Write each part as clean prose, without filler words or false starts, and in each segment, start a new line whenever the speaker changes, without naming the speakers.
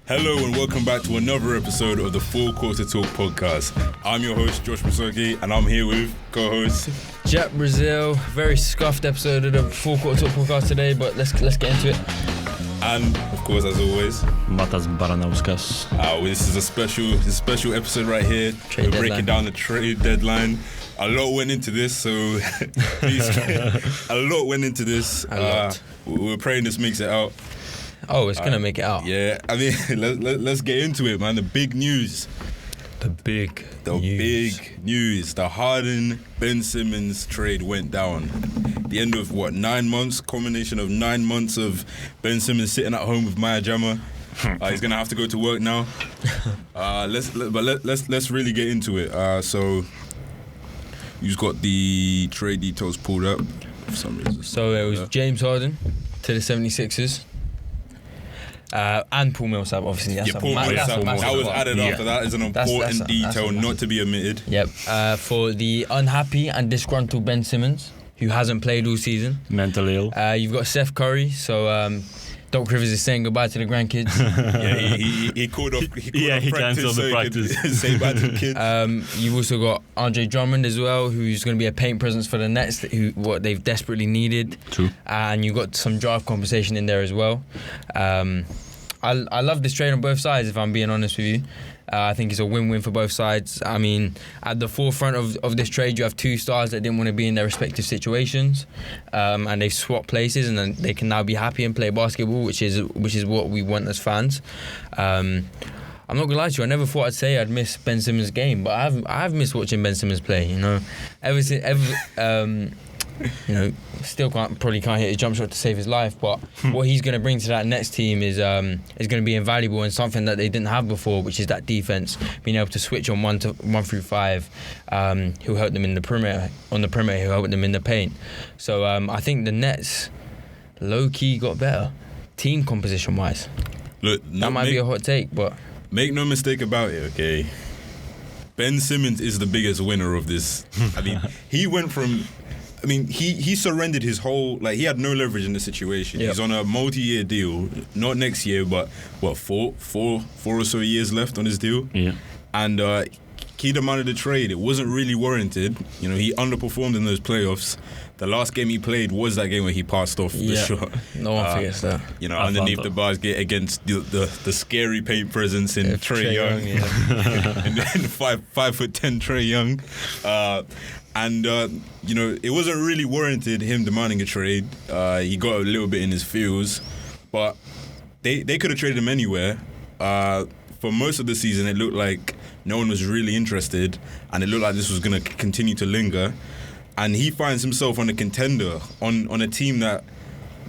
Hello and welcome back to another episode of the Full Quarter Talk podcast. I'm your host, Josh Masoki, and I'm here with co-host
Jet Brazil. Very scuffed episode of the Full Quarter Talk podcast today, but let's get into it.
And of course, as always,
Matas Baranauskas.
This is a special episode right here.
Trade
We're
deadline.
breaking down the trade deadline. A lot went into this, so please, a lot went into this.
A lot.
We're praying this makes it out.
Oh, it's gonna make it out.
Yeah, I mean, let's get into it, man. The big news.
The big
news. The Harden-Ben Simmons trade went down. The end of 9 months, combination of 9 months of Ben Simmons sitting at home with Maya Jama. He's gonna have to go to work now. Let's really get into it. So you've got the trade details pulled up for some reason.
So it was James Harden to the 76ers. And Paul Millsap, obviously. That's
Paul Millsap. That was added after. That is an important detail not to be omitted.
Yep. For the unhappy and disgruntled Ben Simmons, who hasn't played all season.
Mentally ill.
You've got Seth Curry, so Doc Rivers is saying goodbye to the grandkids.
he called off.
He cancelled the practice.
Say bye to the kids.
You've also got Andre Drummond as well, who's going to be a paint presence for the Nets, what they've desperately needed.
True.
And you've got some draft compensation in there as well. I love this trade on both sides, if I'm being honest with you. I think it's a win-win for both sides. I mean, at the forefront of this trade, you have two stars that didn't want to be in their respective situations, and they've swapped places, and then they can now be happy and play basketball, which is what we want as fans. I'm not gonna lie to you. I never thought I'd say I'd miss Ben Simmons' game, but I've missed watching Ben Simmons play. You know, still probably can't hit a jump shot to save his life, but what he's going to bring to that Nets team is going to be invaluable and something that they didn't have before, which is that defense, being able to switch on 1 through 5. He'll help them in the perimeter. On the perimeter, he'll help them in the paint. So I think the Nets low key got better, team composition wise. Look, that might be a hot take, but
make no mistake about it, okay? Ben Simmons is the biggest winner of this. I mean, he surrendered his whole, he had no leverage in the situation. Yep. He's on a multi-year deal, not next year, but four or so years left on his deal.
Yeah.
And he demanded a trade. It wasn't really warranted. You know, he underperformed in those playoffs. The last game he played was that game where he passed off the shot.
No one forgets that.
You know, underneath the basket against the scary paint presence in Trae Young. And then 5'10" Trae Young. It wasn't really warranted, him demanding a trade. He got a little bit in his feels, but they could have traded him anywhere. For most of the season, it looked like no one was really interested, and it looked like this was going to continue to linger. And he finds himself on a contender, on a team that,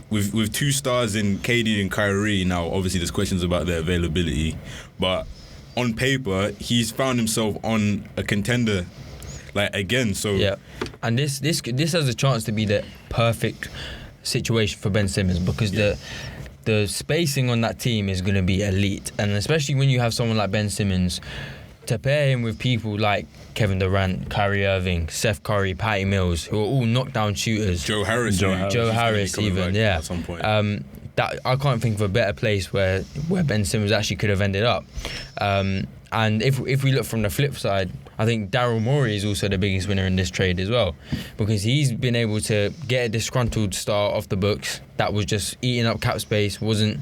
with two stars in KD and Kyrie. Now, obviously, there's questions about their availability, but on paper, he's found himself on a contender. Again, so
yeah, and this has a chance to be the perfect situation for Ben Simmons, because the spacing on that team is going to be elite, and especially when you have someone like Ben Simmons, to pair him with people like Kevin Durant, Kyrie Irving, Seth Curry, Patty Mills, who are all knockdown shooters.
Joe Harris even,
yeah.
At some point.
That I can't think of a better place where Ben Simmons actually could have ended up. And if we look from the flip side, I think Daryl Morey is also the biggest winner in this trade as well, because he's been able to get a disgruntled star off the books that was just eating up cap space, wasn't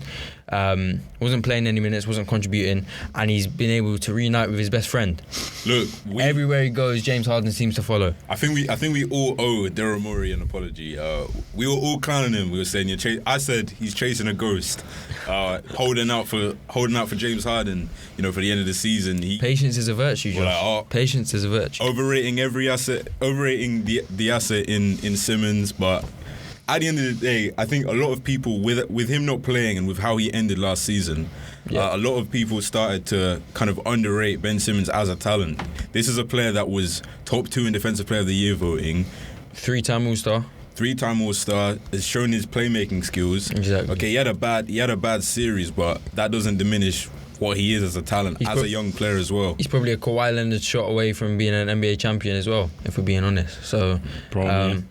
playing any minutes, wasn't contributing, and he's been able to reunite with his best friend.
Look,
everywhere he goes, James Harden seems to follow.
I think we all owe Daryl Morey an apology. We were all clowning him. We were saying I said he's chasing a ghost, holding out for James Harden. You know, for the end of the season.
Patience is a virtue, Josh. Patience is a virtue.
Overrating every asset, overrating the asset in Simmons, but at the end of the day, I think a lot of people, with him not playing and with how he ended last season, a lot of people started to kind of underrate Ben Simmons as a talent. This is a player that was top 2 in Defensive Player of the Year voting.
3-time All-Star.
3-time All-Star, has shown his playmaking skills.
Exactly.
Okay, he had a bad series, but that doesn't diminish what he is as a talent, a young player as well.
He's probably a Kawhi Leonard shot away from being an NBA champion as well, if we're being honest. So,
probably.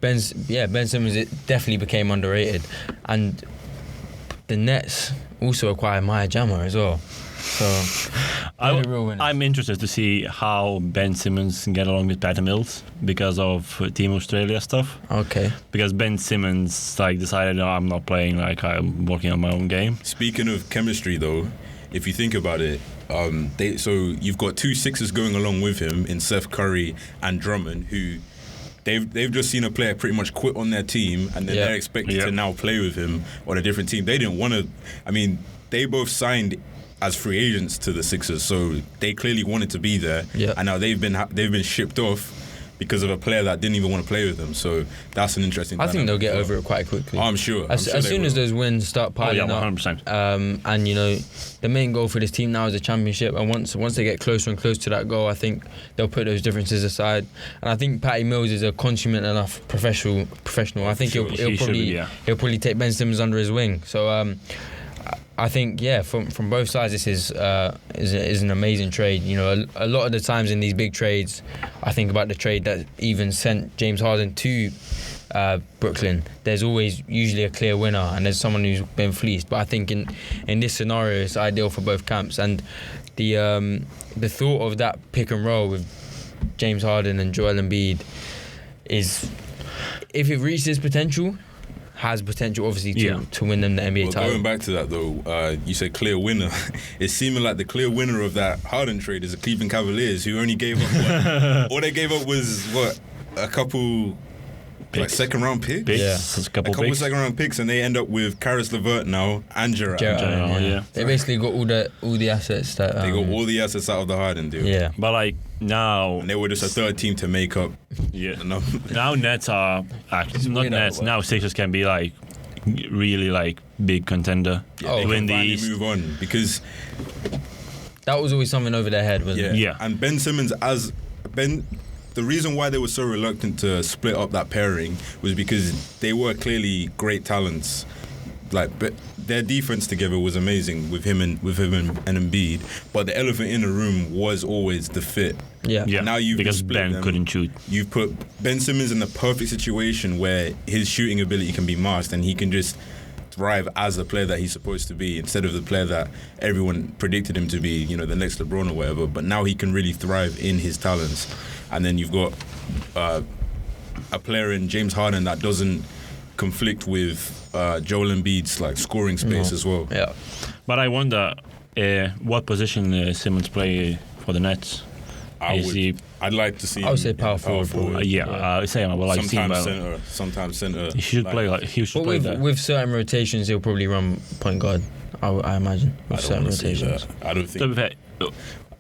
Ben Simmons definitely became underrated, and the Nets also acquired Maya Jama as well. So they're the real winners.
I'm interested to see how Ben Simmons can get along with Patty Mills because of Team Australia stuff.
Okay.
Because Ben Simmons decided, no, I'm not playing, I'm working on my own game.
Speaking of chemistry, though, if you think about it, so you've got 2 Sixers going along with him in Seth Curry and Drummond, who they've just seen a player pretty much quit on their team, and then they're expected to now play with him on a different team. They didn't want to. I mean, they both signed as free agents to the Sixers, so they clearly wanted to be there.
Yeah.
And now they've been shipped off because of a player that didn't even want to play with them. So that's an interesting.
I think they'll get over it quite quickly.
I'm sure.
As soon as those wins start piling up,
100%.
And the main goal for this team now is a championship. And once they get closer and closer to that goal, I think they'll put those differences aside. And I think Patty Mills is a consummate enough professional. I think he'll probably take Ben Simmons under his wing. So. I think from both sides this is an amazing trade. A lot of the times in these big trades, I think about the trade that even sent James Harden to Brooklyn. There's always usually a clear winner and there's someone who's been fleeced. But I think in this scenario it's ideal for both camps. And the thought of that pick and roll with James Harden and Joel Embiid is, if it reaches its potential, has potential obviously to win them the NBA title.
Going back to that though, you said clear winner. It's seeming like the clear winner of that Harden trade is the Cleveland Cavaliers, who only gave up all they gave up was a couple second round picks.
A couple
second round picks, and they end up with Karis LeVert now and Jarrett.
They basically got all the assets that
they got all the assets out of the Harden deal.
Yeah,
but now,
and they were just a third team to make up.
Now Nets are actually not Nets. Now Sixers can be really big contender.
They can finally move on, because
that was always something over their head, wasn't it?
Yeah.
And Ben Simmons the reason why they were so reluctant to split up that pairing was because they were clearly great talents. But their defense together was amazing with him and Embiid. But the elephant in the room was always the fit.
Yeah.
Now
because Ben couldn't shoot.
You've put Ben Simmons in the perfect situation where his shooting ability can be masked and he can just thrive as the player that he's supposed to be, instead of the player that everyone predicted him to be, the next LeBron or whatever. But now he can really thrive in his talents. And then you've got a player in James Harden that doesn't conflict with Joel Embiid's scoring space as well.
Yeah.
But I wonder what position Simmons play for the Nets.
I'd like to see.
I would say power forward.
Sometimes center.
He should play He should play there.
With certain rotations, he'll probably run point guard. I imagine with certain rotations.
I don't think.
To be fair,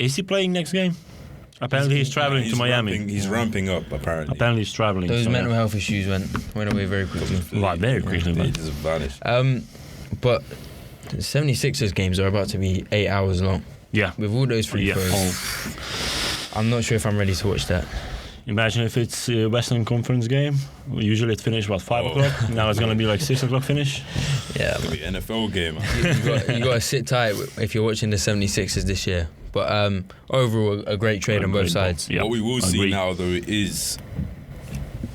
is he playing next game? Apparently he's traveling to Miami.
He's ramping up, apparently.
Apparently he's traveling.
Those mental health issues went away very quickly.
Very quickly.
They just vanished.
But the 76ers games are about to be 8 hours long.
Yeah.
With all those free throws. I'm not sure if I'm ready to watch that.
Imagine if it's a Western Conference game. Usually it finishes 5 o'clock. Now it's going to be 6 o'clock finish.
Yeah.
It's going to be an NFL game.
You got to sit tight if you're watching the 76ers this year. But overall, a great trade on both sides.
Yeah. What we will see now, though, is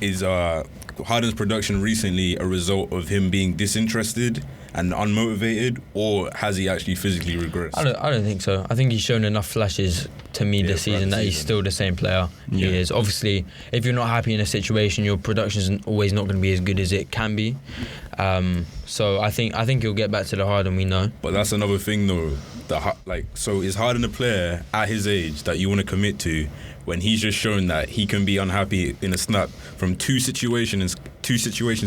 Harden's production recently a result of him being disinterested and unmotivated, or has he actually physically regressed?
I don't think so. I think he's shown enough flashes to me this season that he's still the same player he is. Obviously, if you're not happy in a situation, your production's always not going to be as good as it can be. So I think he'll get back to the Harden we know.
But that's another thing, though. So is Harden a player at his age that you want to commit to when he's just shown that he can be unhappy in a snap from two situations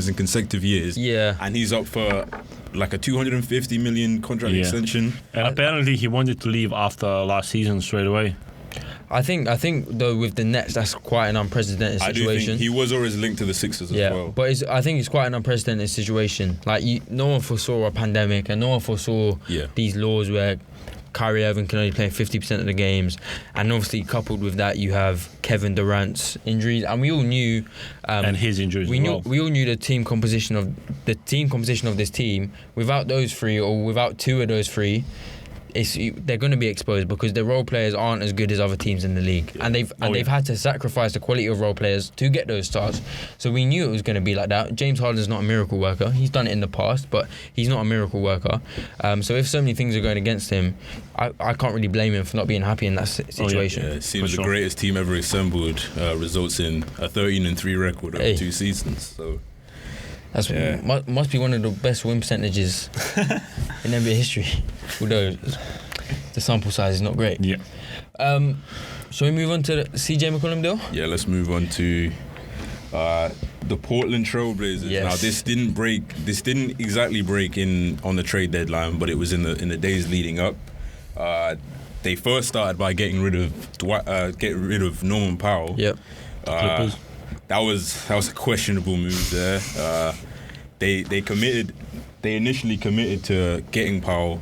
in consecutive years?
Yeah.
And he's up for a $250 million contract extension.
And apparently he wanted to leave after last season straight away.
I think though with the Nets that's quite an unprecedented situation.
I do think he was always linked to the Sixers as well.
But I think it's quite an unprecedented situation. No one foresaw a pandemic, and no one foresaw these laws where Kyrie Irving can only play 50% of the games, and obviously coupled with that you have Kevin Durant's injuries, and we all knew
and his injuries.
We all knew the team composition of this team. Without those three, or without two of those three, they're going to be exposed because the role players aren't as good as other teams in the league, and they've had to sacrifice the quality of role players to get those stars. So we knew it was going to be like that. James Harden's not a miracle worker. He's done it in the past, but he's not a miracle worker. So if so many things are going against him, I can't really blame him for not being happy in that situation.
It seems the greatest team ever assembled results in a 13-3 record over 2 seasons. So.
Must be one of the best win percentages in NBA history, although the sample size is not great.
Yeah.
Shall we move on to the CJ McCollum deal?
Yeah, let's move on to the Portland Trailblazers.
Yes.
Now, this didn't exactly break in on the trade deadline, but it was in the days leading up. They first started by getting rid of Norman Powell.
Yep.
Clippers.
That was a questionable move there. They initially committed to getting Powell,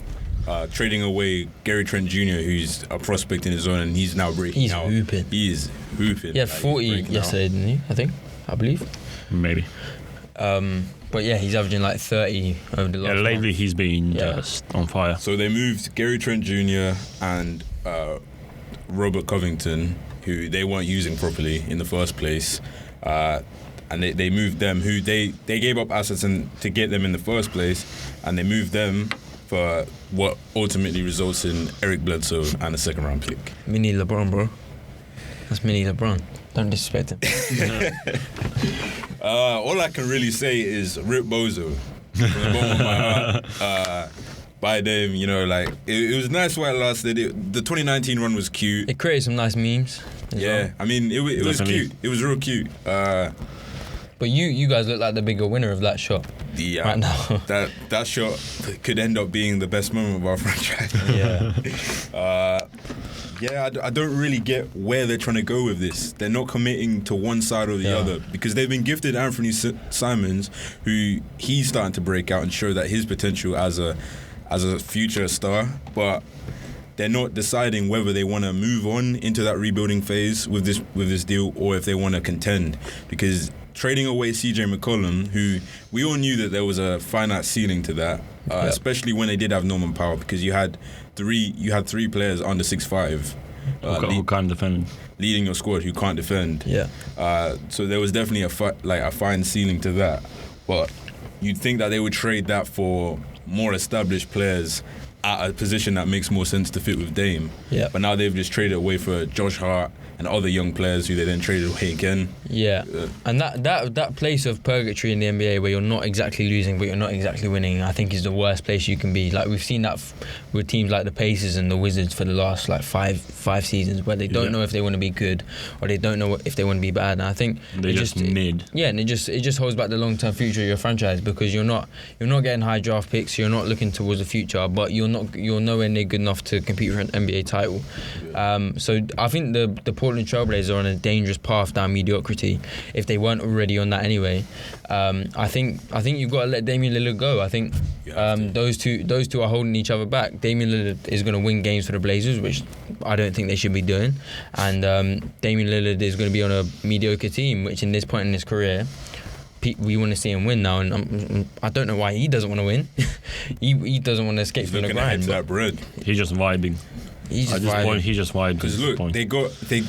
trading away Gary Trent Jr., who's a prospect in his own, and he's now breaking out.
Hooping.
He is hooping.
He had 40 yesterday, didn't he? I believe.
Maybe.
But yeah, he's averaging like 30 over the last month.
Lately he's been just on fire.
So they moved Gary Trent Jr. and Robert Covington, who they weren't using properly in the first place. And they moved them, who they gave up assets to get them in the first place, and they moved them for what ultimately results in Eric Bledsoe and a second round pick.
Mini LeBron, bro. That's mini LeBron. Don't disrespect him.
All I can really say is Rip Bozo from the bottom of my heart. By them, it was nice while it lasted. The 2019 run was cute.
It created some nice memes.
Yeah, I mean, it was cute. It was real cute.
But you guys look like the bigger winner of that shot right now.
that shot could end up being the best moment of our franchise.
Yeah.
I don't really get where they're trying to go with this. They're not committing to one side or the other because they've been gifted Anthony Simmons, who he's starting to break out and show that his potential as a future star, but they're not deciding whether they want to move on into that rebuilding phase with this deal or if they want to contend. Because trading away CJ McCollum, who we all knew that there was a finite ceiling to that, especially when they did have Norman Powell, because you had three players under 6'5",
who can't defend,
leading your squad who can't defend.
Yeah.
So there was definitely a fine ceiling to that, but you'd think that they would trade that for more established players at a position that makes more sense to fit with Dame.
Yeah.
But now they've just traded away for Josh Hart and other young players who they then traded away again.
Yeah. And that place of purgatory in the NBA where you're not exactly losing but you're not exactly winning, I think is the worst place you can be. Like we've seen that with teams like the Pacers and the Wizards for the last like five seasons, where they don't know if they want to be good or they don't know if they want to be bad. And I think
they just mid.
Yeah, and it just holds back the long-term future of your franchise because you're not getting high draft picks, you're not looking towards the future, but you're nowhere near good enough to compete for an NBA title. So I think the Portland Trailblazers are on a dangerous path down mediocrity if they weren't already on that anyway. I think you've got to let Damian Lillard go. I think those two are holding each other back. Damian Lillard is going to win games for the Blazers, which I don't think they should be doing, and Damian Lillard is going to be on a mediocre team, which in this point in his career we want to see him win now, and I don't know why he doesn't want to win. he doesn't want to escape from the grind.
He's that bread.
He's just vibing. He's just vibing.
Because look, they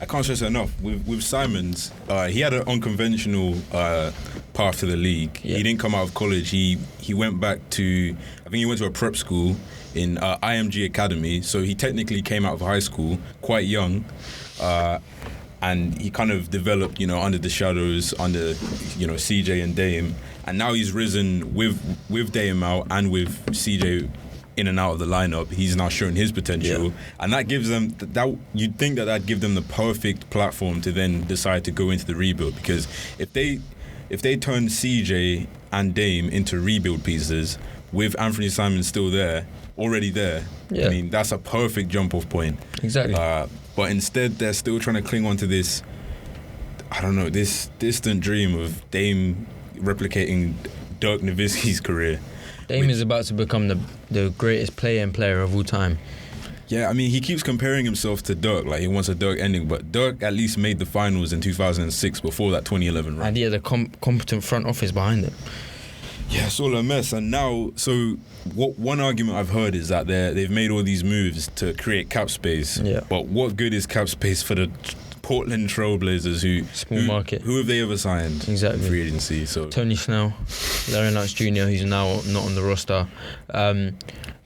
I can't stress it enough. With Simmons, he had an unconventional path to the league. Yeah. He didn't come out of college. He went back to, I think he went to a prep school in IMG Academy. So he technically came out of high school quite young. And he kind of developed, under the shadows, under, CJ and Dame. And now he's risen with Dame out and with CJ in and out of the lineup. He's now shown his potential. Yeah. And that gives them, you'd think that'd give them the perfect platform to then decide to go into the rebuild. Because if they turn CJ and Dame into rebuild pieces with Anthony Simmons still already there, I mean, that's a perfect jump-off point.
Exactly.
But instead, they're still trying to cling on to this, this distant dream of Dame replicating Dirk Nowitzki's career.
Dame is about to become the greatest player of all time.
Yeah, I mean, he keeps comparing himself to Dirk, like he wants a Dirk ending, but Dirk at least made the finals in 2006 before that 2011 run.
And he had a competent front office behind it.
Yeah, it's all a mess. And now, so what? One argument I've heard is that they've made all these moves to create cap space.
Yeah.
But what good is cap space for the Portland Trailblazers,
Small market.
Who have they ever signed?
Exactly.
Free agency. So
Tony Snell, Larry Nance Jr., who's now not on the roster.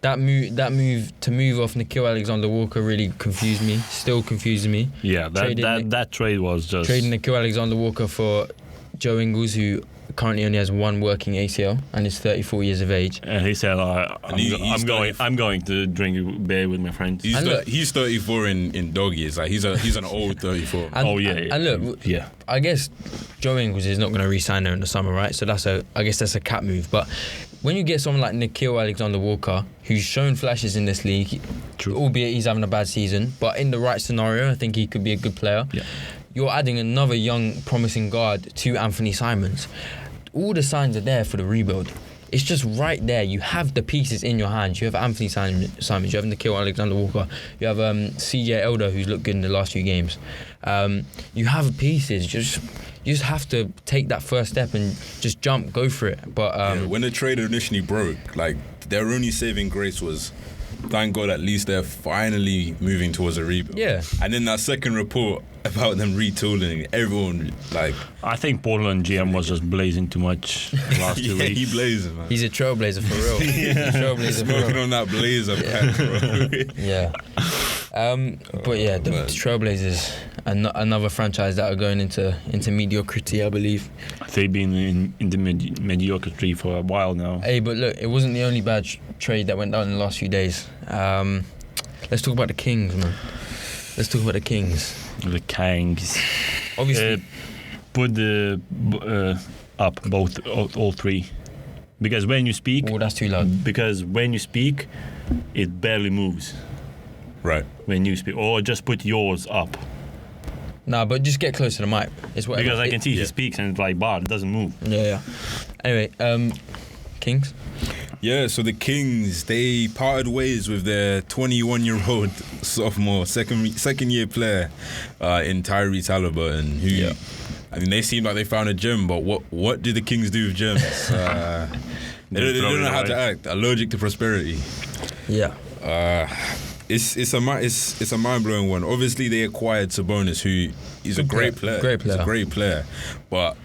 That move to move off Nickeil Alexander-Walker really confused me. Still confuses me.
Yeah, that trade was just
Trading Nickeil Alexander-Walker for Joe Ingles, who currently only has one working ACL and is 34 years of age.
And he said, "I'm going to drink beer with my friends."
He's 34 in dog years. Like he's an old 34.
And look, I guess Joe Ingles is not going to re-sign there in the summer, right? So I guess that's a cap move. But when you get someone like Nickeil Alexander-Walker, who's shown flashes in this league, albeit he's having a bad season, but in the right scenario, I think he could be a good player.
Yeah.
You're adding another young, promising guard to Anthony Simons. All the signs are there for the rebuild. It's just right there. You have the pieces in your hands. You have Anthony Simons, you have Nickeil Alexander-Walker, you have CJ Elder, who's looked good in the last few games. You have pieces. You just have to take that first step and just jump, go for it. But
when the trade initially broke, like their only saving grace was, thank God, at least they're finally moving towards a rebuild.
Yeah.
And then that second report about them retooling, everyone like.
I think Portland GM was just blazing too much the last 2 weeks.
He blazing, man.
He's a trailblazer for real. Trailblazer
Smoking on that blazer, man, bro.
Yeah. But yeah, the Trailblazers, another franchise that are going into mediocrity, I believe.
They've been in the mediocrity for a while now.
Hey, but look, it wasn't the only bad trade that went down in the last few days. Let's talk about the Kings, man. Let's talk about the Kings.
The Kings.
Obviously.
Put the up both all three, because when you speak.
Oh, that's too loud.
Because when you speak, it barely moves.
Right.
When you speak, or just put yours up.
Nah, but just get close to the mic. It's whatever.
Because I can see he speaks and it's like, bar, it doesn't move.
Yeah. Anyway, Kings.
Yeah, so the Kings, they parted ways with their 21-year-old sophomore, second year player in Tyrese Halliburton, who, I mean, they seem like they found a gem, but what do the Kings do with gems? They don't know how to act. Allergic to prosperity.
Yeah.
It's a mind-blowing one. Obviously, they acquired Sabonis, who is a great player. He's a great player, but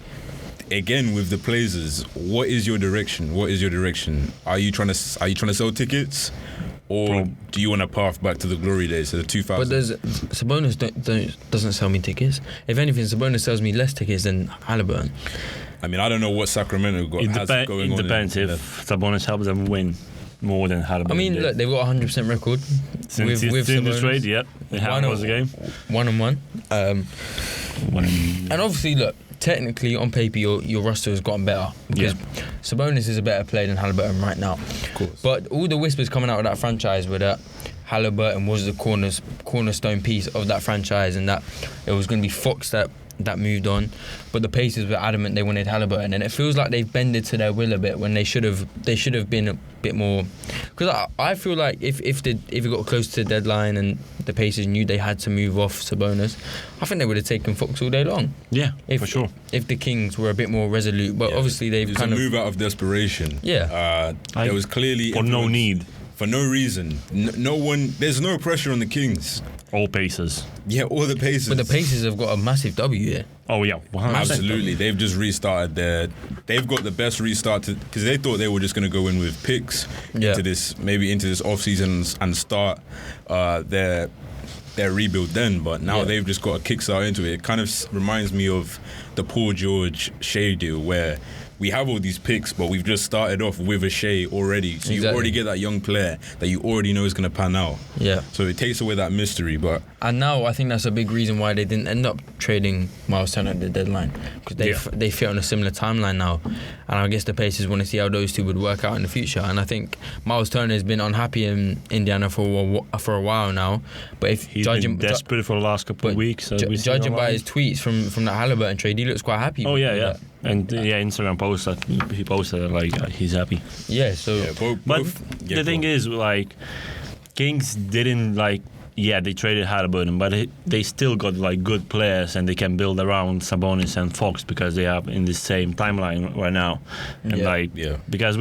again, with the Blazers, what is your direction? Are you trying to sell tickets, or do you want to path back to the glory days, to the 2000s?
But Sabonis doesn't sell me tickets. If anything, Sabonis sells me less tickets than Halliburton.
I mean, I don't know what Sacramento has going on.
It depends if Sabonis helps them win more than Halliburton.
I mean, look, they've got a 100% record
since the trade. Yep, they have won the game
1-1. And obviously, look, technically on paper your roster has gotten better because Sabonis is a better player than Halliburton right now.
Of course.
But all the whispers coming out of that franchise were that Halliburton was the cornerstone piece of that franchise, and that it was going to be Fox that moved on. But the Pacers were adamant they wanted Halliburton, and it feels like they've bended to their will a bit when they should have been a bit more. Because I feel like if it got close to the deadline and the Pacers knew they had to move off Sabonis, I think they would have taken Fox all day long.
Yeah, for sure.
If the Kings were a bit more resolute, but obviously they've
kind of move out of desperation.
Yeah,
there was clearly
for no need.
For no reason. No one. There's no pressure on the Kings.
All Pacers.
Yeah, all the Pacers.
But the Pacers have got a massive W here.
Oh yeah, 100%.
Absolutely. They've just restarted they've got the best restart because they thought they were just going to go in with picks into this off season and start their rebuild then. But now they've just got a kickstart into it. It kind of reminds me of the Paul George Shea deal where we have all these picks, but we've just started off with a Shea already. So you already get that young player that you already know is going to pan out. Yeah. So it takes away that mystery. And
now I think that's a big reason why they didn't end up trading Miles Turner at the deadline, because they fit on a similar timeline now. And I guess the Pacers want to see how those two would work out in the future. And I think Miles Turner has been unhappy in Indiana for a while now. But if
he's been desperate for the last couple of weeks.
Judging by his tweets from that Halliburton trade, he looks quite happy.
Oh yeah. And Instagram post that he posted like he's happy.
Yeah. So,
but the thing is, like, Kings didn't like Yeah, they traded Halliburton, but they still got like good players, and they can build around Sabonis and Fox because they are in the same timeline right now. And because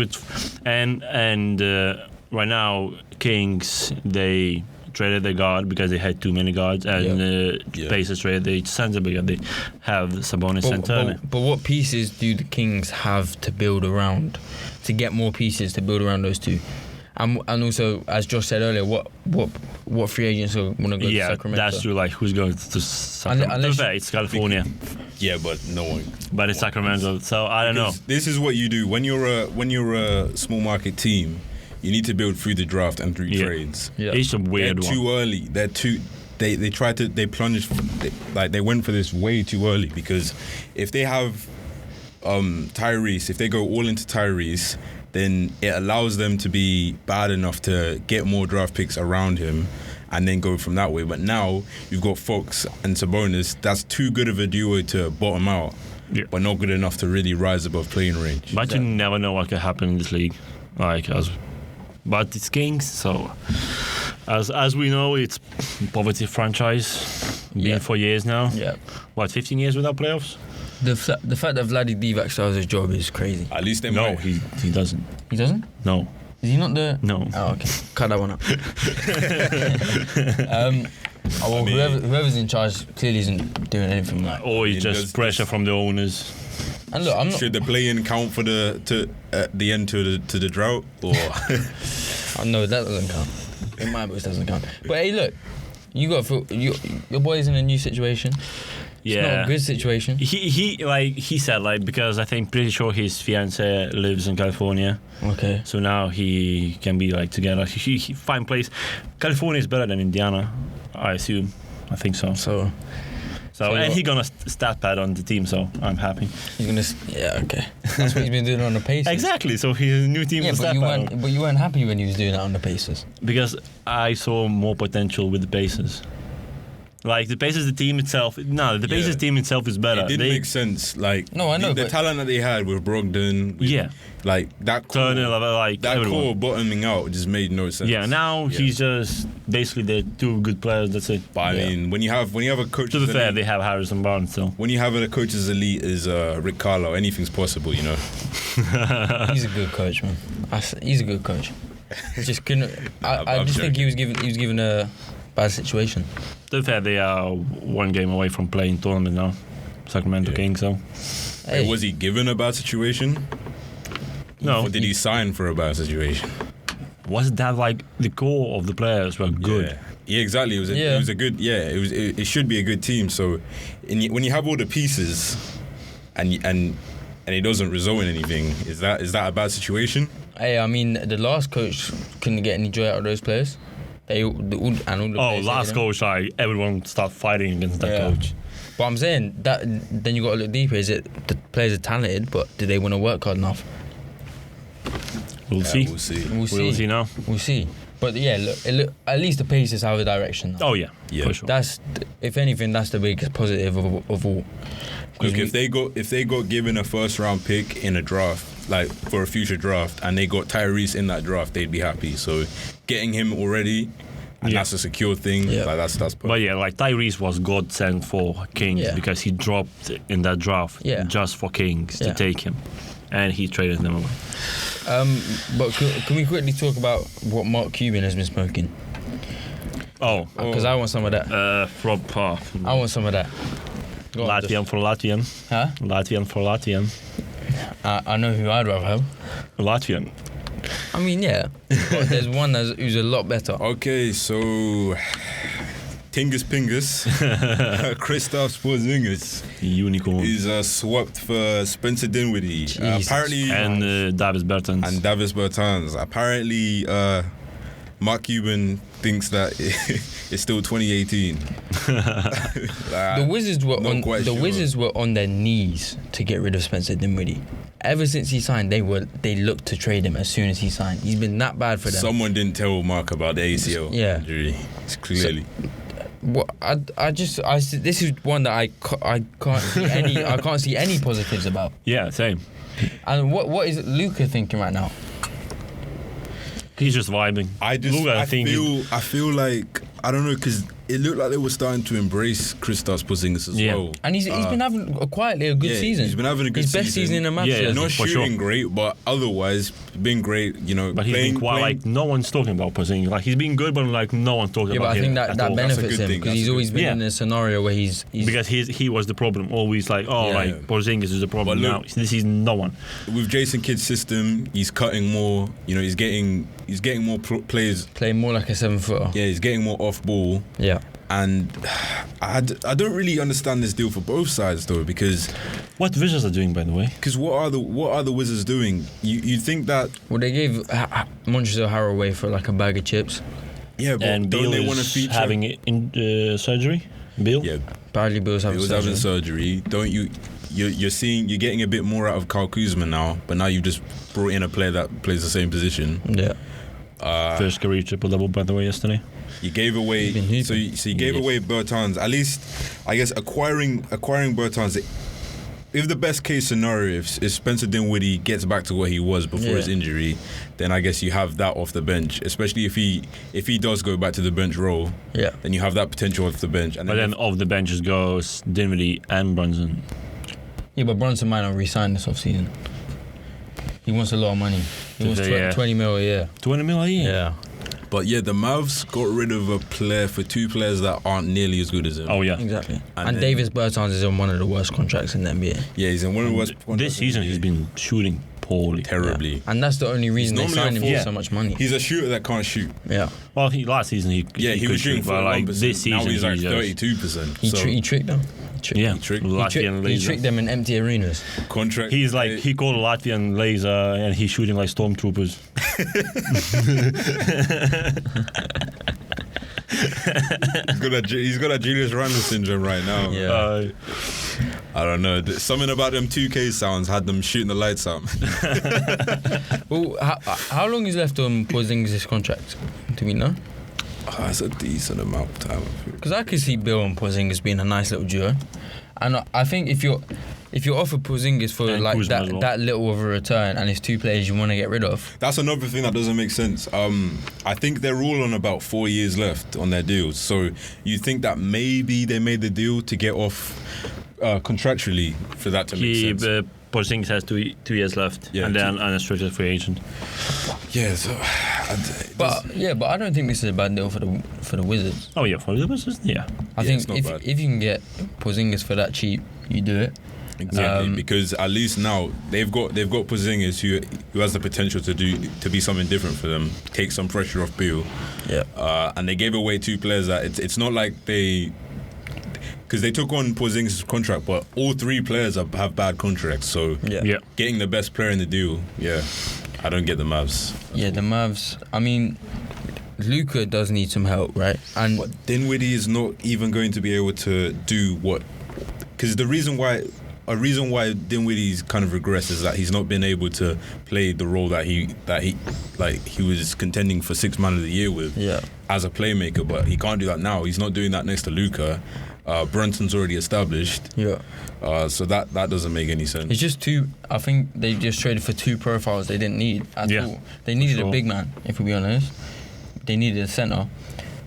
right now Kings, they traded their guard because they had too many guards, and Pacers traded the center because they have Sabonis and Turner.
But what pieces do the Kings have to build around, to get more pieces to build around those two? And also, as Josh said earlier, what free agents are going to go to Sacramento?
Yeah, that's true. Like, who's going to Sacramento? It's California.
Yeah, but no one.
But it's Sacramento, so I don't know.
This is what you do when you're a small market team. You need to build through the draft and through trades.
Yeah.
It's a weird
They're
one.
too early. They're too. They plunged. They went for this way too early, because if they have Tyrese, if they go all into Tyrese, then it allows them to be bad enough to get more draft picks around him and then go from that way. But now you've got Fox and Sabonis. That's too good of a duo to bottom out, but not good enough to really rise above playing range.
But you never know what can happen in this league. But it's Kings, so as we know, it's poverty franchise. Been for years now.
Yeah.
15 years without playoffs?
The fact that Vlade Divac still has his job is crazy.
At least they
No,
might.
he doesn't.
He doesn't?
No.
Is he not the...
No.
Oh, okay. Cut that one up. Whoever's in charge clearly isn't doing anything like...
Or it's just pressure from the owners.
And look, I'm not...
Should the play-in count for the end to the drought, or?
Oh, no, that doesn't count. In my books, doesn't count. But hey, look, you got your boy's in a new situation. It's not a good situation.
He said because I think pretty sure his fiance lives in California.
Okay.
So now he can be together. He find place. California is better than Indiana, I assume. I think so. So and he gonna stat pad on the team, so I'm happy.
He's gonna, okay. That's what he's been doing on the Pacers.
Exactly. So he's a new team.
Yeah, but you weren't happy when he was doing that on the Pacers.
Because I saw more potential with the Pacers. The Pacers, the team itself. No, the Pacers team itself is better.
It didn't make sense.
No, I know.
The talent that they had with Brogdon. That core,
Turner,
that
everyone.
core bottoming out just made no sense.
Yeah, now he's just basically they're two good players. That's it.
But I mean, when you have a coach,
to be fair, they have Harrison Barnes still.
When you have a coach as elite as Rick Carlisle, anything's possible, you know.
He's a good coach, man. He's a good coach. Just couldn't. I just think he was given a bad situation.
To be fair, they are one game away from playing tournament now, Sacramento Kings. So,
Wait, was he given a bad situation?
No.
Or did he sign for a bad situation?
Was that the core of the players were good?
Yeah, exactly. It was a good. Yeah, it should be a good team. So, when you have all the pieces, and it doesn't result in anything, is that a bad situation?
Hey, I mean, the last coach couldn't get any joy out of those players. All the players
last coach, everyone start fighting against that coach.
But I'm saying that then you got to look deeper. Is it the players are talented, but do they want to work hard enough?
We'll see.
We'll see
now.
We'll see. But yeah, look, at least the Pacers have a direction now.
Oh yeah, for sure.
That's, if anything, that's the biggest positive of all.
Look, if they got given a first round pick in a draft, for a future draft, and they got Tyrese in that draft, they'd be happy. So getting him already, and that's a secure thing.
Yeah.
That's perfect.
But Tyrese was godsend for Kings because he dropped in that draft just for Kings to take him, and he traded them away.
But can we quickly talk about what Mark Cuban has been smoking? Because I want some of that. I want some of that.
Latvian for Latvian.
Huh?
Latvian for Latvian.
I know who I'd rather have.
Latvian.
I mean, yeah. But there's one who's a lot better.
Okay, so Tingus Pingus, Kristaps Porzingis,
unicorn,
is swapped for Spencer Dinwiddie. Apparently,
and Davis
Bertans. Apparently, Mark Cuban thinks that it's still 2018.
The Wizards were on their knees to get rid of Spencer Dinwiddie. Ever since he signed, they looked to trade him as soon as he signed. He's been that bad for them.
Someone didn't tell Mark about the ACL injury. It's clearly. This is one that I can't see any positives about.
Yeah, same.
And what is Luka thinking right now?
He's just vibing.
I feel like I don't know, because it looked like they were starting to embrace Kristaps Porzingis as well.
And he's been having quietly a good season.
He's been having a good
his
season.
best season in the Mavs.
Yeah,
Not
for
shooting
sure.
great, but otherwise been great. You know,
But he's been quiet. Like no one's talking about Porzingis. Like he's been good, but like no one's talking
Yeah,
about
but I
him
think that
at all.
benefits
good
him
thing.
because
That's
he's
a
always
good
been
thing.
in a scenario where he's
Because he was the problem. Always like, Porzingis is the problem
But
now.
look-
This is no one.
with Jason Kidd's system, he's cutting more. You know, he's getting more players.
playing more like a 7-footer.
Yeah, he's getting more off ball.
Yeah.
And I don't really understand this deal for both sides though, because
What Wizards are doing, by the way?
what are the Wizards doing? You think that
Well, they gave Montrezl Harrell away for like a bag of chips.
yeah, but
And
don't
Beal
they want to
is
feature
having surgery. Bill.
Yeah,
Bradley Beal's
he
having
was
surgery.
having surgery. Don't you? You're getting a bit more out of Kyle Kuzma now, but now you've just brought in a player that plays the same position.
Yeah.
First career triple-double, by the way, yesterday.
You gave away,
He's been hooping.
so you gave away Bertans. At least, I guess acquiring Bertans. If the best case scenario, if Spencer Dinwiddie gets back to where he was before his injury, then I guess you have that off the bench. Especially if he does go back to the bench role,
Yeah.
then you have that potential off the bench. And
But then off the benches goes Dinwiddie and Brunson.
Yeah, but Brunson might not re-sign this offseason. He wants a lot of money. He wants
Yeah.
20 mil a year.
20 mil a year.
Yeah.
But yeah, the Mavs got rid of a player for two players that aren't nearly as good as him.
Oh, yeah.
Exactly.
And
And
then-
Davis Bertans is on one of the worst contracts in the NBA.
Yeah, he's in one of the worst.
This season he's been shooting poorly.
terribly.
And that's the only reason they
normally
signed him
a
for
four.
so much money.
He's a shooter that can't shoot.
Yeah.
Well, last season he
He
could
was shooting
shoot, but like
41%.
this season
now he's like
just-
32%.
He tricked them.
Yeah,
He tricked-
He tricked them in empty arenas.
Contract.
He's like he called Latvian laser and he's shooting like stormtroopers.
He's got that Julius Randle syndrome right now.
Yeah.
I don't know. Something about them 2K sounds had them shooting the lights out.
Well, how long is left on Porzingis' contract? Do we know?
That's a decent amount of time.
Because I could see Bill and Porzingis being a nice little duo, and I think if you're offered Porzingis for
And
like
Kuzma as well.
that little of a return, and it's two players you want to get rid of,
That's another thing that doesn't make sense. I think they're all on about 4 years left on their deals. So you think that maybe they made the deal to get off contractually for that to make sense?
Porzingis has 2 years left,
Yeah,
and then unrestricted free agent.
Yeah, so
but I don't think this is a bad deal for the Wizards.
Oh yeah, for the Wizards, yeah.
I
Yeah,
think
it's not bad.
if you can get Porzingis for that cheap, you do it.
exactly, because at least now they've got Porzingis who has the potential to be something different for them, take some pressure off Beal.
Yeah.
And they gave away two players that it's not like because they took on Porzingis' contract, but all three players have bad contracts. So
Yeah.
getting the best player in the deal, I don't get the Mavs.
Yeah, the Mavs. I mean, Luka does need some help, right? And
But Dinwiddie is not even going to be able to do what, because a reason why Dinwiddie's kind of regressed is that he's not been able to play the role that he was contending for Sixth Man of the Year with as a playmaker, but he can't do that now. He's not doing that next to Luka. Brunson's already established, so that doesn't make any sense.
it's just two. I think they just traded for two profiles they didn't need at all. They needed a big man, if we be honest. They needed a center,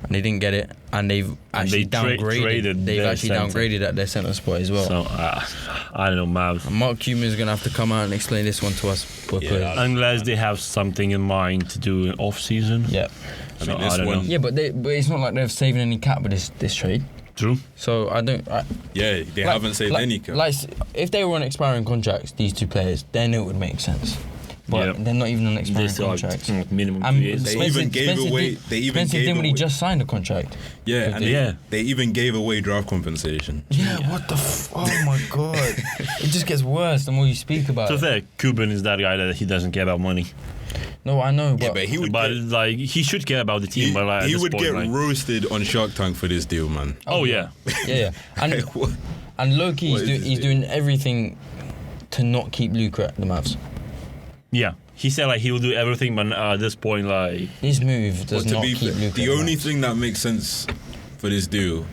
and they didn't get it. And they've actually downgraded. They've actually downgraded at their center spot as well.
So I don't know, Mavs.
And Mark Cuban is gonna have to come out and explain this one to us, because
Unless they have something in mind to do in off season.
yeah,
I mean,
I
this
don't
one,
yeah, but it's not like they're saving any cap with this trade.
True.
So I don't.
they haven't saved any.
Like, if they were on expiring contracts, these two players, then it would make sense. But they're not even on expiring
They still have
contracts.
minimum 2
And
years.
They even gave away-
Spencer Dinwiddie just signed a contract.
Yeah, and they even gave away draft compensation.
Yeah, what the oh my god. It just gets worse the more you speak about
So
it.
fair, Cuban is that guy that he doesn't care about money.
No, I know,
Yeah,
but
but he would
But
get,
like he should care about the team. But like, at
he
this
would
point,
get
like,
roasted on Shark Tank for this deal, man.
oh yeah.
yeah. And
Like, what?
and Loki
What is this
he's
deal?
doing everything to not keep Luka at the Mavs.
Yeah. He said like he will do everything, but at this point, like
His move does
But to
not
be
keep
fair,
Luka.
the only thing that makes sense for this deal,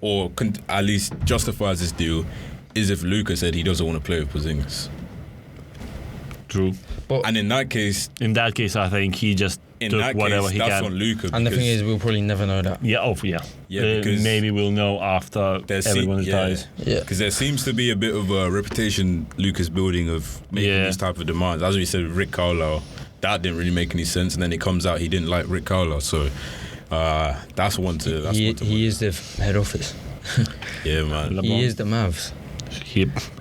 or at least justifies this deal, is if Luka said he doesn't want to play with Porzingis.
True.
But
And in that case,
I think he just took whatever he
that's
can.
on Luka.
and the thing is, we'll probably never know that.
Yeah,
Yeah, because
maybe we'll know after everyone retires.
Yeah.
because there seems to be a bit of a reputation Luka's building of making these type of demands. As we said with Rick Carlisle, that didn't really make any sense, and then it comes out he didn't like Rick Carlisle. So that's one to. That's one to
He is the head office.
yeah, man.
LeBron.
He is the Mavs.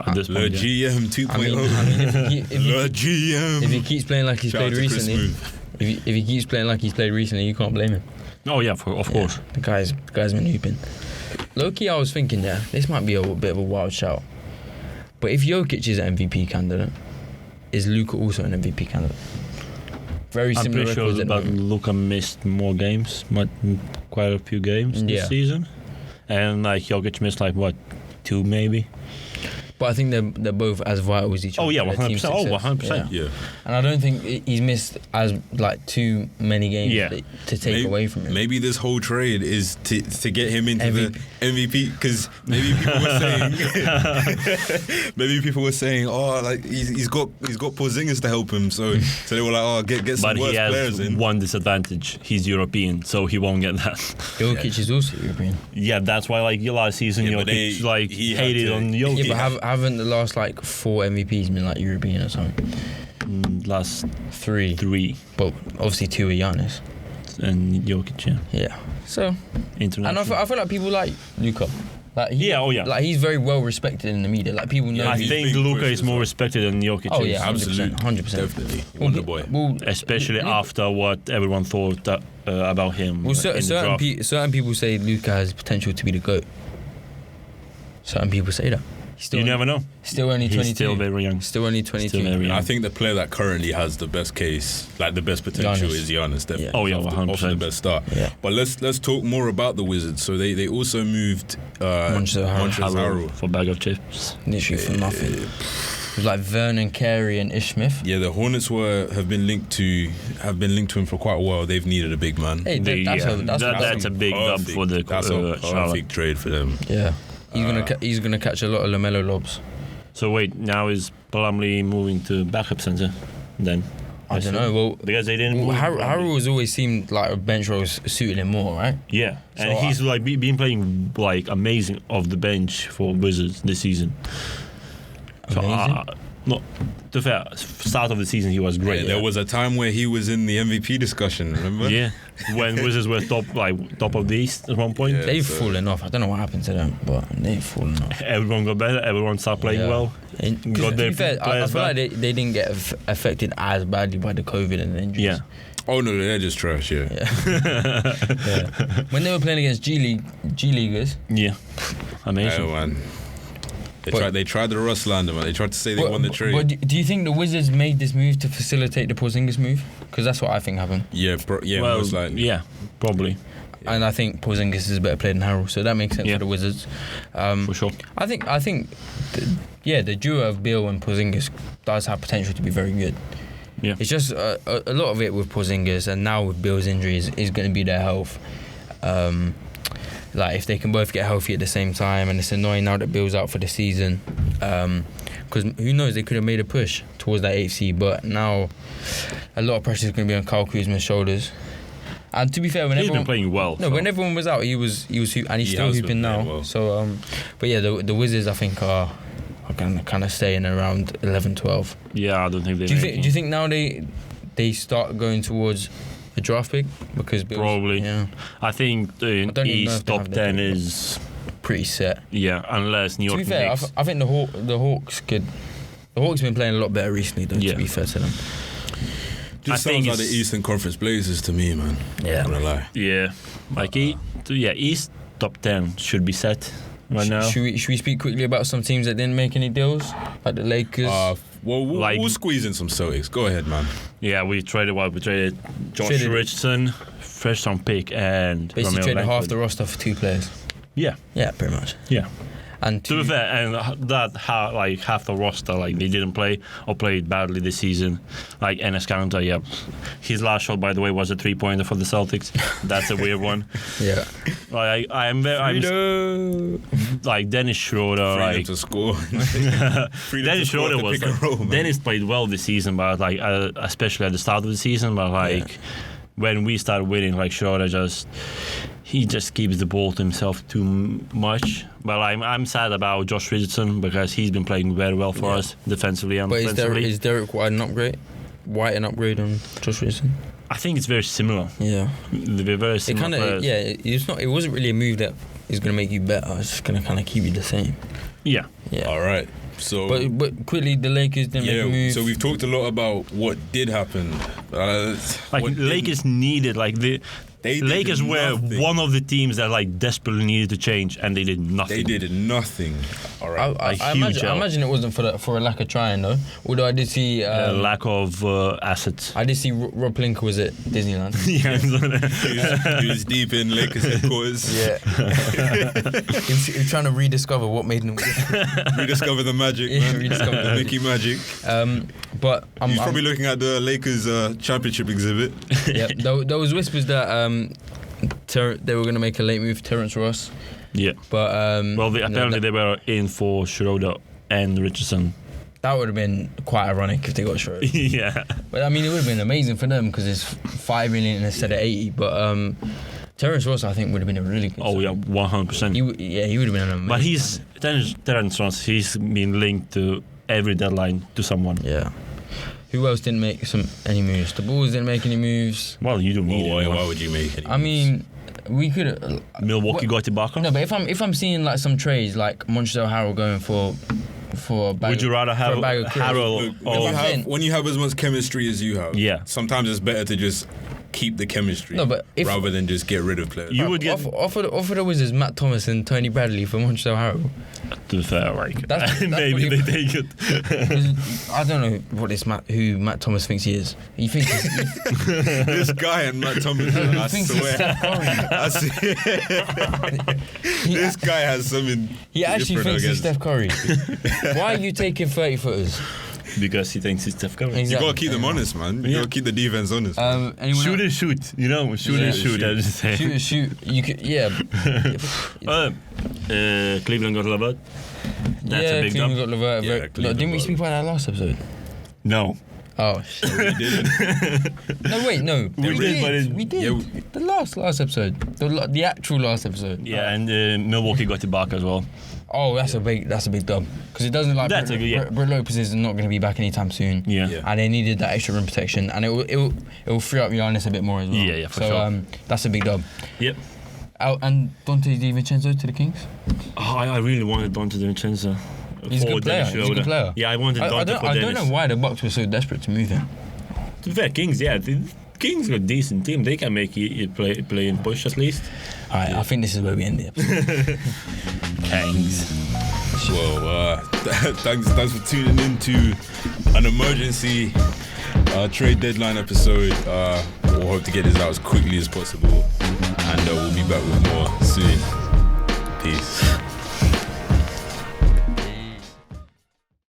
At this
Le
point, yeah.
GM 2.0.
I mean,
Le GM.
if he keeps playing like he's
Shout out
played
to Chris
recently,
Smoove.
if he keeps playing like he's played recently, you can't blame him.
Oh yeah, of course.
The guy's been hooping. Low key, I was thinking, this might be a bit of a wild shout, but if Jokic is an MVP candidate, is Luka also an MVP candidate? Very
I'm
similar
pretty sure
records at the
that
moment.
Luka missed more games, quite a few games this
Yeah.
season, and like Jokic missed like what, 2 maybe.
But I think they're both as vital as each other.
Oh yeah,
for their team
100%. Oh,
success.
100%.
Yeah.
And I don't think he's missed as like too many games
Yeah.
to take away from him.
Maybe this whole trade is to get him into
MVP.
the MVP, because maybe people were saying, oh, like he's got Porzingis to help him, so they were like, oh, get some
But
worse
he
players
has
in.
one disadvantage. He's European, so he won't get that.
Jokic is also European.
Yeah, that's why like last season
Yeah, but
Jokic
he had
hated
to-
on Jokic.
Yeah, but haven't the last like 4 MVPs been like European or something?
Last
3.
3
But obviously 2 are Giannis.
and Jokic, yeah.
Yeah. So, and
International.
I feel like people like Luka. Like Like he's very well respected in the media. Like people know.
Yeah,
I
he's
think
being
Luka
pushed
is
as
more
well.
respected than Jokic
Oh
is.
yeah, 100%, 100%.
Definitely. Wonder boy.
Well,
Especially after what everyone thought about him in the draft.
certain people say Luka has potential to be the GOAT. Certain people say that. He's
You never know.
Still only 22.
He's still very young.
Still only 22.
Still very young.
I think the player that currently has the best case, like the best potential,
Giannis.
is Giannis. Definitely.
Yeah.
Oh, yeah,
Off the
100%.
best start.
Yeah.
But let's talk more about the Wizards. So they also moved
Montrezl
Montrezl
Harrell
Harrell.
for bag of chips.
Literally for nothing. It was like Vernon Carey and Ish Smith.
Yeah, the Hornets have been linked to him for quite a while. They've needed a big man.
Hey,
That's a big dub for the
That's a
Charlotte.
perfect trade for them.
Yeah. He's gonna catch a lot of LaMelo lobs.
So wait, now is Plumlee moving to backup center? Then
I don't know. Well,
because they didn't. move Plumlee.
Harrell has always seemed like a bench role suited him more, right?
Yeah, and
So
he's like been playing like amazing off the bench for Wizards this season. So,
Amazing?
no, to be fair, start of the season he was great.
There was a time where he was in the MVP discussion. Remember?
Yeah, when Wizards were top of the East at one point.
Yeah.
They've
so-
fallen off. I don't know what happened to them, but they've fallen off.
Everyone got better. Everyone started playing well.
And, 'cause
Got
to
their
be fair, I
players
feel like
back.
they didn't get affected as badly by the COVID and the injuries.
Yeah.
Oh no, they're just trash. Yeah.
Yeah. When they were playing against G Leaguers,
Yeah, amazing.
Oh, man.
But-
They tried to Russ Lander, man. They tried to say they won the trade.
But do you think the Wizards made this move to facilitate the Porzingis move? Because that's what I think happened.
yeah,
well,
most likely.
yeah, probably
And I think Porzingis is a better player than Harrell, so that makes sense
Yeah.
for the Wizards.
for sure.
I think, the duo of Beal and Porzingis does have potential to be very good.
Yeah.
It's just a lot of it with Porzingis, and now with Beal's injuries is going to be their health. Like if they can both get healthy at the same time, and it's annoying now that Beal's out for the season, because who knows, they could have made a push towards that 8th seed, but now a lot of pressure is going to be on Kyle Kuzma's shoulders. And to be fair, when
He's
everyone
been playing well.
no,
so.
when everyone was out, he was and he's
He
still
has
hooping
been
now.
playing well.
So but yeah, the Wizards I think are going to kind of stay in around 11, 12.
Yeah, I don't think they.
Do you think now they start going towards a draft pick because Bills,
Probably.
yeah,
I think the
don't even know
East
if they
top
have their
10
pick.
is
pretty set.
unless New
To
York
be fair,
Knicks.
I think the Hawks could. The Hawks been playing a lot better recently, though.
Yeah.
To be fair to them.
Just
I think
sounds like the
it's-
Eastern Conference Blazers to me, man.
Yeah.
I'm gonna lie.
Yeah, like East top 10 should be set right now.
Should we speak quickly about some teams that didn't make any deals, like the Lakers?
Well,
Like-
we'll squeeze in some Celtics. Go ahead, man.
Yeah, we traded Josh
Traded-
Richardson, first round pick, and
Basically
Romeo
traded half
Langford.
the roster for 2 players.
Yeah,
Yeah, pretty much.
yeah.
And
To be fair, and that half the roster they didn't play or played badly this season. Like Enes Kanter, yeah, his last shot, by the way, was a 3-pointer for the Celtics. That's a weird one.
Yeah.
Like I'm like Dennis Schroeder,
Freedom to score.
Dennis Schroeder was Dennis played well this season, but especially at the start of the season, but when we start winning, Schroeder he just keeps the ball to himself too much. But I'm sad about Josh Richardson because he's been playing very well for us defensively and offensively.
Is Derek White an upgrade? On Josh Richardson?
I think it's very similar.
Yeah,
they're very similar.
It wasn't really a move that is going to make you better. It's just going to kind of keep you the same.
Yeah.
All right. So,
but quickly, the Lakers didn't make a move.
So we've talked a lot about what did happen.
Lakers needed Lakers were one of the teams that desperately needed to change, and they did nothing.
They did nothing. All right.
I imagine it wasn't for a lack of trying though. Although I did see
lack of assets.
I did see Rob Pelinka was at Disneyland.
he was deep in Lakers headquarters.
Yeah. he was trying to rediscover what made him.
Rediscover the magic, man. Rediscover the Mickey magic.
But
he's probably looking at the Lakers championship exhibit.
Yeah. There was whispers that they were going to make a late move, Terrence Ross.
Yeah.
But
apparently they were in for Schroeder and Richardson.
That would have been quite ironic if they got Schroeder.
Yeah.
But I mean, it would have been amazing for them because it's $5 million instead of 80. But Terrence Ross, I think, would have been a really good.
Oh yeah, 100%.
He would have been an amazing.
But Terrence Ross, he's been linked to every deadline to someone.
Yeah. Who else didn't make any moves? The Bulls didn't make any moves.
Well, you don't need it.
Why would you make any moves?
I mean, we could.
Milwaukee got Ibaka.
No, but if I'm seeing some trades like Montrezl Harrell going for a bag.
Would you rather have Harrell
when you have as much chemistry as you have?
Yeah.
Sometimes it's better to just keep the chemistry.
No, but
rather than just get rid of players.
You would get
offer the Wizards Matt Thomas and Tony Bradley for Montrezl Harrell.
To be fair,
that's
maybe they take it.
I don't know who Matt Thomas thinks he is. He thinks
this guy and Matt Thomas. I swear. This guy has something.
He actually thinks he's Steph Curry. Why are you taking 30-footers?
Because he thinks it's Steph Curry.
Exactly. You gotta keep them honest, man. You gotta keep the defense honest.
Shoot and shoot. You know, shoot and shoot. I just say.
Shoot and shoot. You could, yeah.
Cleveland got LeVert. That's a big
Cleveland
dub.
got LeVert. Didn't we speak about that last episode?
No.
Oh shit.
We didn't.
No, wait, no.
We did.
We did. Yeah, the last episode. The actual last episode.
Yeah, and Milwaukee got it back as well.
Oh, that's a big dub because it doesn't Brook Lopez is not going to be back anytime soon.
Yeah.
And they needed that extra rim protection, and it will free up Giannis a bit more as well.
Yeah, for sure.
That's a big dub.
Yep.
And Dante DiVincenzo to the Kings.
Oh, I really wanted Dante DiVincenzo.
He's a good player.
Yeah, I wanted Dante for Dennis.
I don't know why the Bucks were so desperate to move him.
To be fair, Kings, the Kings got a decent team. They can make it play and push at least.
Alright, I think this is where we end the episode.
Kings.
Well, thanks for tuning in to an emergency trade deadline episode. We'll hope to get this out as quickly as possible, and we'll be back with more soon. Peace.